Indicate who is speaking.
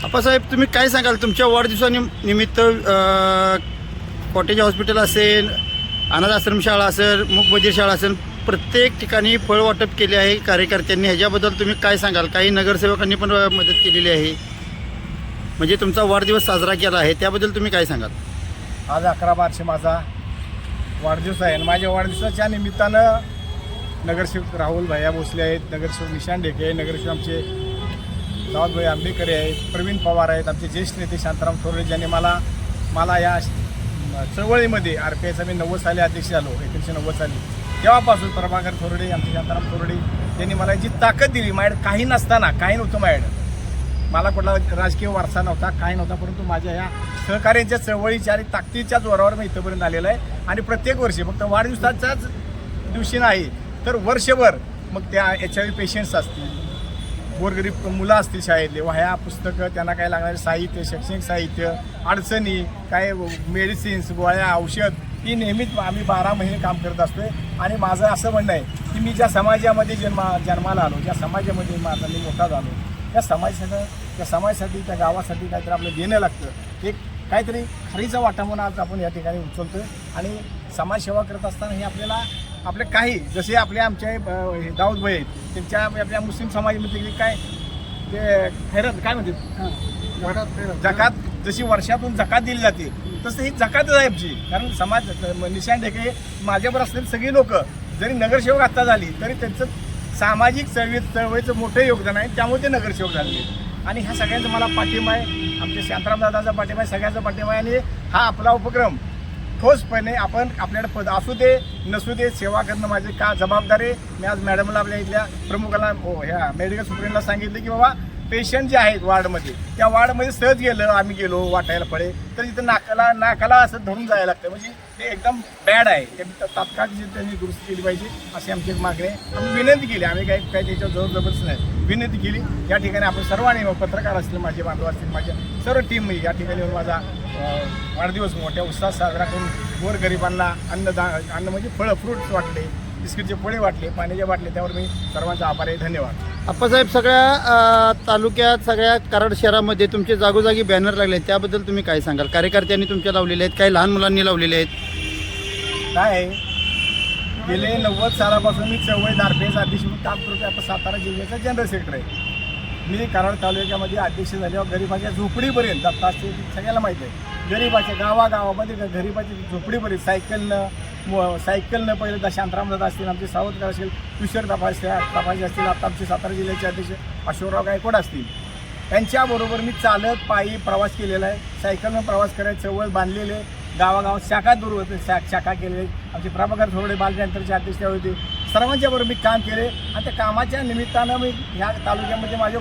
Speaker 1: आप्पासाहेब, तुम्ही काय सांगाल तुमच्या वाढदिवसानिमित्त कॉटेज हॉस्पिटल असेल, अनाथ आश्रमशाळा असेल, मूक बधिर शाळा असेल, प्रत्येक ठिकाणी फळ वाटप केले आहे कार्यकर्त्यांनी. ह्याच्याबद्दल तुम्ही काय सांगाल? काही नगरसेवकांनी पण मदत केलेली आहे, म्हणजे तुमचा वाढदिवस साजरा केला आहे, त्याबद्दल तुम्ही काय सांगाल?
Speaker 2: आज 11 मार्च माझा वाढदिवस आहे आणि माझ्या वाढदिवसाच्या निमित्तानं नगरसेवक राहुल भैया भोसले आहेत, नगरसेवक निशांत ढेके आहे, नगरसेवक आमचे दाऊदभाई आंबेकर आहेत, प्रवीण पवार आहेत, आमचे ज्येष्ठ नेते शांताराम थोरडे, ज्यांनी मला या चळवळीमध्ये RPIचा मी 90 साली अध्यक्ष झालो, 1990 साली. तेव्हापासून प्रभाकर थोरडे, आमचे शांताराम थोरडे यांनी मला जी ताकद दिली. माझ्याकडे काही नसताना, काही नव्हतं माझ्याकडं, मला कुठला राजकीय वारसा नव्हता, काही नव्हता, परंतु माझ्या या सहकार्यांच्या चळवळीच्या आणि ताकदीच्या जोरावर मी इथंपर्यंत आलेलो आहे. आणि प्रत्येक वर्षी फक्त वाढदिवसाच्याच दिवशी नाही तर वर्षभर, मग त्या HIV पेशंट्स असतील, गोरगरीब मुलं असतील, शाळेतले वह्या पुस्तकं, त्यांना काय लागणारे साहित्य, शैक्षणिक साहित्य, अडचणी, काय मेडिसिन्स, गोळ्या, औषध, ही नेहमीच आम्ही 12 महिने काम करत असतो. आणि माझं असं म्हणणं आहे की मी ज्या समाजामध्ये जन्माला आलो, ज्या समाजामध्ये माझा मी मोठा झालो, त्या समाजासाठी त्या गावासाठी काहीतरी आपलं देणं लागतं. एक काहीतरी खरीचा वाटा म्हणून आज आपण या ठिकाणी उचलतो आहे. आणि समाजसेवा करत असताना हे आपले काही, जसे आमचे दाऊदभाई आहेत, त्यांच्या आपल्या मुस्लिम समाजामध्ये काय ते खैरत काय म्हणतात, जकात, जशी वर्षातून जकात दिली जाते तसं ही जकातच आहे आमची. कारण समाज निशांत ढेके माझ्यावर असलेली सगळी लोक जरी नगरसेवक आत्ता झाली तरी त्यांचं सामाजिक चळवळीचं मोठं योगदान आहे, त्यामुळे ते नगरसेवक झाले. आणि ह्या सगळ्यांचा मला पाठिंबा आहे, आमच्या शांताराम दादाचा पाठिंबा आहे, सगळ्यांचा पाठिंबा आहे. आणि हा आपला उपक्रम ठोसपणे आपण आपल्याला पद असू दे नसू दे सेवा करणं माझी का जबाबदारी. मी आज मॅडमला, आपल्या इथल्या प्रमुखाला, ह्या मेडिकल सुप्रिंटला सांगितलं की बाबा पेशंट जे आहेत वार्डमध्ये, त्या वार्डमध्ये सहज आम्ही गेलो वाटायला फळे, तर इथं नाकाला असं धरून जायला लागतं, म्हणजे ते एकदम बॅड आहे, ते तात्काळ त्यांनी दुरुस्ती केली पाहिजे अशी आमची एक मागणी आहे. आम्ही विनंती केली, आम्ही काही त्याच्यावर जबरदस्ती नाही, विनंती केली. या ठिकाणी आपण सर्वांनी, पत्रकार असतील, माझे बांधव असतील, माझ्या सर्व टीम या ठिकाणी येऊन माझा वाढदिवस मोठ्या उत्साहात साजरा करून गोरगरिबांना अन्न म्हणजे फळं, फ्रूट्स वाटले, बिस्किटचे फळे वाटले, पाण्याचे वाटले, त्यावर मी सर्वांचा आभार आहे. धन्यवाद.
Speaker 1: आप्पासाहेब, सगळ्या तालुक्यात, सगळ्या कराड शहरामध्ये तुमचे जागोजागी बॅनर लागले आहेत, त्याबद्दल तुम्ही काय सांगाल? कार्यकर्त्यांनी तुमच्या लावलेले आहेत, काही लहान मुलांनी लावलेले आहेत.
Speaker 2: काय गेले 90 सालापासून मी चळवळीत RPIचा अध्यक्ष म्हणून काम करतो. आता सातारा जिल्ह्याचा जनरल सेक्रेटरी आहे. मी कराड तालुक्यामध्ये अध्यक्ष झाल्यावर गरिबाच्या झोपडीपर्यंत, आता सगळ्याला माहीत आहे, गरिबाच्या गावागावामध्ये गरिबाची झोपडीपर्यंत सायकलनं पहिले तर शांताराम दादा असतील, आमचे सावतकर असतील, किशोर तपासे असतील, आता आमचे सातारा जिल्ह्याचे अध्यक्ष अशोकराव गायकवाड असतील, त्यांच्याबरोबर मी चालत पायी प्रवास केलेला आहे. सायकलनं प्रवास करायला चळवळ बांधलेले, गावागावात शाखा केलेले. आमचे प्रभाकर थोरडे बालकेंद्राचे अध्यक्ष होते. सर्वांच्याबरोबर मी काम केले आणि त्या कामाच्या निमित्तानं मी ह्या तालुक्यामध्ये माझे